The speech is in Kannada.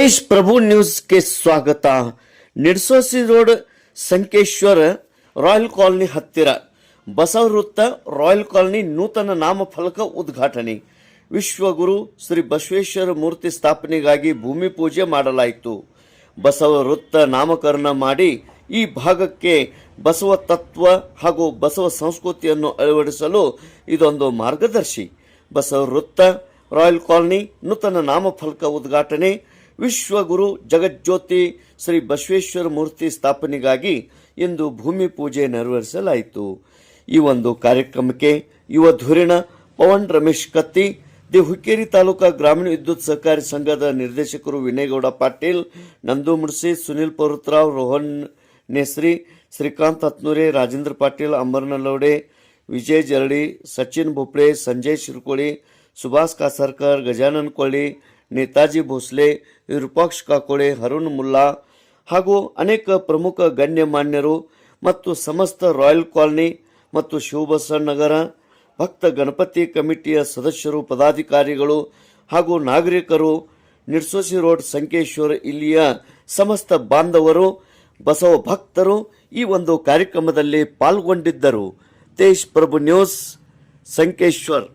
देश प्रभु न्यूज के स्वागत. निडसोसी रोड ಸಂಕೇಶ್ವರ ರಾಯಲ್ ಕಾಲನಿ ಹತ್ತಿರ ಬಸವ ವೃತ್ತ ರಾಯಲ್ ಕಾಲನಿ ನೂತನ ನಾಮಫಲಕ ಉದ್ಘಾಟನೆ. ವಿಶ್ವಗುರು ಶ್ರೀ ಬಸವೇಶ್ವರ ಮೂರ್ತಿ ಸ್ಥಾಪನೆಗಾಗಿ ಭೂಮಿ ಪೂಜೆ ಮಾಡಲಾಯಿತು. ಬಸವ ವೃತ್ತ ನಾಮಕರಣ ಮಾಡಿ ಈ ಭಾಗಕ್ಕೆ ಬಸವ ತತ್ವ ಹಾಗೂ ಬಸವ ಸಂಸ್ಕೃತಿಯನ್ನು ಅಳವಡಿಸಲು ಇದೊಂದು ಮಾರ್ಗದರ್ಶಿ. ಬಸವ ವೃತ್ತ ರಾಯಲ್ ಕಾಲನಿ ನೂತನ ನಾಮಫಲಕ ಉದ್ಘಾಟನೆ. ವಿಶ್ವಗುರು ಜಗಜ್ಯೋತಿ ಶ್ರೀ ಬಸವೇಶ್ವರ ಮೂರ್ತಿ ಸ್ಥಾಪನೆಗಾಗಿ ಇಂದು ಭೂಮಿ ಪೂಜೆ ನೆರವೇರಿಸಲಾಯಿತು. ಈ ಒಂದು ಕಾರ್ಯಕ್ರಮಕ್ಕೆ ಯುವ ಧುರೀಣ ಪವನ್ ರಮೇಶ್ ಕತ್ತಿ, ದಿ ಹುಕ್ಕೇರಿ ತಾಲೂಕಾ ಗ್ರಾಮೀಣ ವಿದ್ಯುತ್ ಸಹಕಾರಿ ಸಂಘದ ನಿರ್ದೇಶಕರು ವಿನಯಗೌಡ ಪಾಟೀಲ್, ನಂದು ಮುಡ್ಸಿ, ಸುನಿಲ್ ಪರ್ವತರಾವ್, ರೋಹನ್ ನೇಸ್ರಿ, ಶ್ರೀಕಾಂತ್ ಹತ್ನೂರೆ, ರಾಜೇಂದ್ರ ಪಾಟೀಲ್, ಅಂಬರ್ ನಲವಡೆ, ವಿಜಯ್ ಜರಡಿ, ಸಚಿನ್ ಭೋಪಳೆ, ಸಂಜಯ್ ಶಿರ್ಕೋಳಿ, ಸುಭಾಷ್ ಕಾಸರ್ಕರ್, ಗಜಾನನ್ ಕೊಳ್ಳಿ, ನೇತಾಜಿ ಭೋಸ್ಲೆ, ವಿರೂಪಾಕ್ಷ ಕಾಕೋಳೆ, ಹರುಣ್ ಮುಲ್ಲಾ ಹಾಗೂ ಅನೇಕ ಪ್ರಮುಖ ಗಣ್ಯಮಾನ್ಯರು ಮತ್ತು ಸಮಸ್ತ ರಾಯಲ್ ಕಾಲನಿ ಮತ್ತು ಶಿವಬಸವನಗರ ಭಕ್ತ ಗಣಪತಿ ಕಮಿಟಿಯ ಸದಸ್ಯರು, ಪದಾಧಿಕಾರಿಗಳು ಹಾಗೂ ನಾಗರಿಕರು, ನಿಡ್ಸೋಸಿ ರೋಡ್ ಸಂಕೇಶ್ವರ ಇಲ್ಲಿಯ ಸಮಸ್ತ ಬಾಂಧವರು, ಬಸವ ಭಕ್ತರು ಈ ಒಂದು ಕಾರ್ಯಕ್ರಮದಲ್ಲಿ ಪಾಲ್ಗೊಂಡಿದ್ದರು. ದೇಶ್ ಪ್ರಭು ನ್ಯೂಸ್ ಸಂಕೇಶ್ವರ್.